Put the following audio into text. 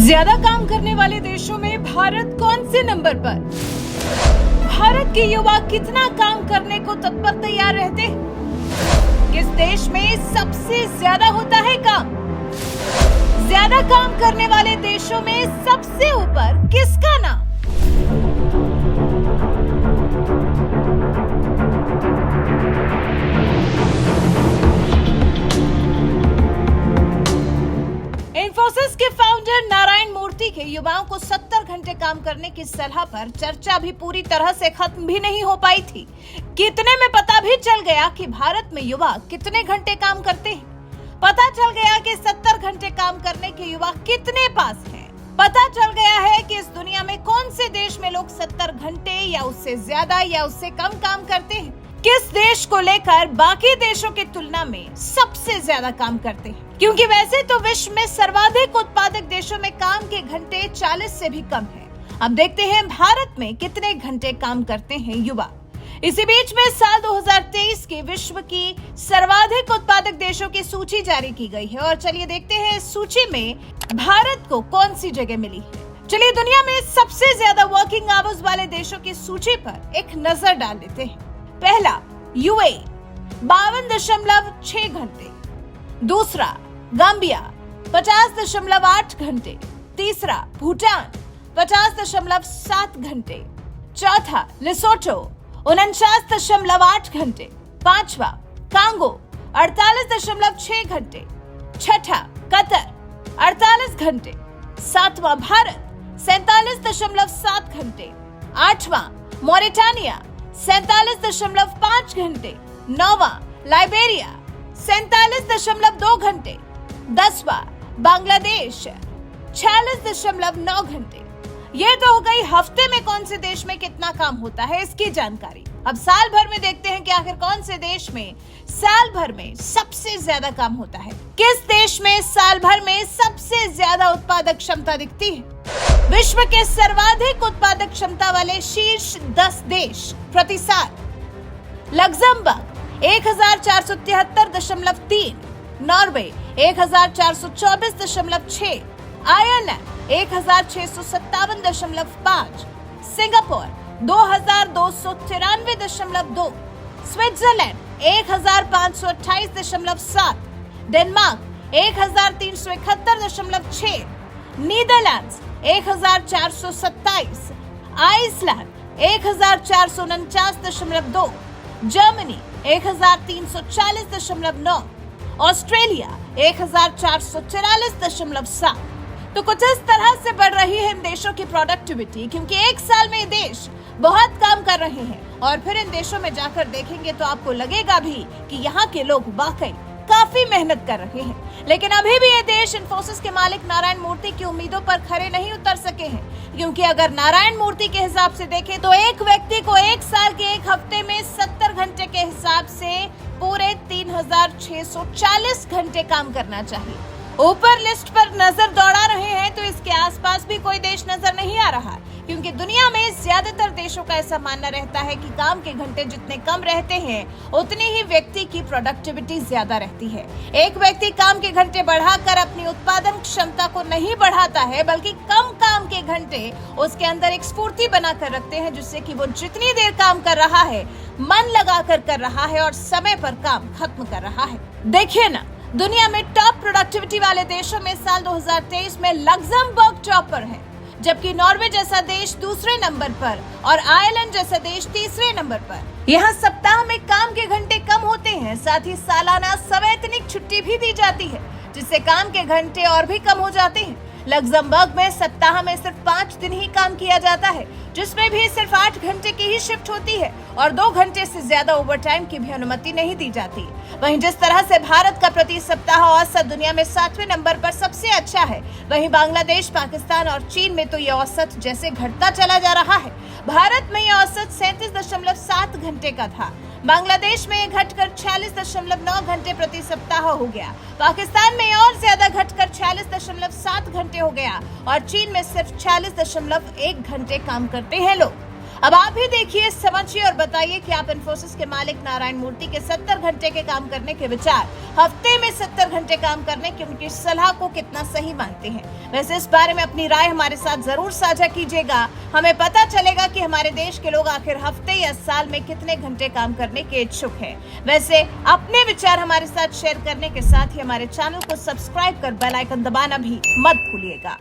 ज्यादा काम करने वाले देशों में भारत कौन से नंबर पर? भारत के युवा कितना काम करने को तत्पर तैयार रहते हैं? किस देश में सबसे ज्यादा होता है काम? ज्यादा काम करने वाले देशों में सबसे ऊपर किसका नाम? इन्फोसिस के फाउंडर नारायण मूर्ति के युवाओं को 70 घंटे काम करने की सलाह पर चर्चा भी पूरी तरह से खत्म भी नहीं हो पाई थी। कितने में पता भी चल गया कि भारत में युवा कितने घंटे काम करते हैं। पता चल गया कि 70 घंटे काम करने के युवा कितने पास हैं। पता चल गया है कि इस दुनिया में कौन से देश में लोग 70 घंटे या उससे ज्यादा या उससे कम काम करते हैं। किस देश को लेकर बाकी देशों की तुलना में सबसे ज्यादा काम करते हैं, क्योंकि वैसे तो विश्व में सर्वाधिक उत्पादक देशों में काम के घंटे 40 से भी कम हैं। अब देखते हैं भारत में कितने घंटे काम करते हैं युवा। इसी बीच में साल 2023 की विश्व की सर्वाधिक उत्पादक देशों की सूची जारी की गई है और चलिए देखते हैं इस सूची में भारत को कौन सी जगह मिली है। चलिए दुनिया में सबसे ज्यादा वर्किंग आवर्स वाले देशों की सूची पर एक नजर डाल लेते हैं। पहला यूएई 52.6 घंटे, दूसरा गाम्बिया 50.8 घंटे, तीसरा भूटान 50.7 घंटे, चौथा लेसोटो 49.8 घंटे, पांचवा कांगो 48.6 घंटे, छठा कतर 48 घंटे, सातवां भारत 47.7 घंटे, आठवां मॉरिटानिया 47.5 घंटे, नौवां लाइबेरिया 47.2 घंटे, 10वां बांग्लादेश 46.9 घंटे। ये तो हो गई हफ्ते में कौन से देश में कितना काम होता है इसकी जानकारी। अब साल भर में देखते हैं कि आखिर कौन से देश में साल भर में सबसे ज्यादा काम होता है। किस देश में साल भर में सबसे ज्यादा उत्पादक क्षमता दिखती है? विश्व के सर्वाधिक उत्पादक क्षमता वाले शीर्ष 10 देश प्रति साल: Luxembourg 1473.3, Norway 1424.6, Ireland 1657.5, Singapore 2293.2, Switzerland 1528.7, Denmark 1371.6, Netherlands 1427, Iceland 1449.2, Germany 1340.9, Australia 1444.7। तो कुछ इस तरह से बढ़ रही है इन देशों की प्रोडक्टिविटी, क्योंकि एक साल में ये देश बहुत काम कर रहे हैं और फिर इन देशों में जाकर देखेंगे तो आपको लगेगा भी कि यहाँ के लोग वाकई काफी मेहनत कर रहे हैं। लेकिन अभी भी ये देश इन्फोसिस के मालिक नारायण मूर्ति की उम्मीदों पर खरे नहीं उतर सके हैं, क्योंकि अगर नारायण मूर्ति के हिसाब से देखें तो एक व्यक्ति को एक साल के एक हफ्ते में 70 घंटे के हिसाब से पूरे 3640 घंटे काम करना चाहिए। ऊपर लिस्ट पर नजर दौड़ा रहे हैं तो इसके आसपास भी कोई देश नजर नहीं आ रहा, क्योंकि दुनिया में ज्यादातर देशों का ऐसा मानना रहता है कि काम के घंटे जितने कम रहते हैं उतनी ही व्यक्ति की प्रोडक्टिविटी ज्यादा रहती है। एक व्यक्ति काम के घंटे बढ़ाकर अपनी उत्पादन क्षमता को नहीं बढ़ाता है, बल्कि कम काम के घंटे उसके अंदर एक स्फूर्ति बनाकर रखते हैं, जिससे कि वो जितनी देर काम कर रहा है मन लगाकर कर रहा है और समय पर काम खत्म कर रहा है। देखिए ना, दुनिया में टॉप प्रोडक्टिविटी वाले देशों में साल 2023 में लग्जमबर्ग टॉप पर है, जबकि नॉर्वे जैसा देश दूसरे नंबर पर और आयरलैंड जैसा देश तीसरे नंबर पर। यहाँ सप्ताह में काम के घंटे कम होते हैं, साथ ही सालाना सवैतनिक छुट्टी भी दी जाती है, जिससे काम के घंटे और भी कम हो जाते हैं। लग्जमबर्ग में सप्ताह में सिर्फ 5 दिन ही काम किया जाता है, जिसमें भी सिर्फ 8 घंटे की ही शिफ्ट होती है और 2 घंटे से ज्यादा ओवरटाइम की भी अनुमति नहीं दी जाती। वहीं जिस तरह से भारत का प्रति सप्ताह औसत दुनिया में 7वें नंबर पर सबसे अच्छा है, वहीं बांग्लादेश, पाकिस्तान और चीन में तो ये औसत जैसे घटता चला जा रहा है। भारत में यह औसत 37.7 घंटे का था, बांग्लादेश में घटकर 46.9 घंटे प्रति सप्ताह हो गया, पाकिस्तान में और ज्यादा घटकर 46.7 घंटे हो गया और चीन में सिर्फ 46.1 घंटे काम करते हैं लोग। अब आप भी देखिए, समझिए और बताइए कि आप इन्फोसिस के मालिक नारायण मूर्ति के 70 घंटे के काम करने के विचार, हफ्ते में 70 घंटे काम करने की उनकी सलाह को कितना सही मानते हैं। वैसे इस बारे में अपनी राय हमारे साथ जरूर साझा कीजिएगा। हमें पता चलेगा कि हमारे देश के लोग आखिर हफ्ते या साल में कितने घंटे काम करने के इच्छुक हैं। वैसे अपने विचार हमारे साथ शेयर करने के साथ ही हमारे चैनल को सब्सक्राइब कर बेल आइकन दबाना भी मत भूलिएगा।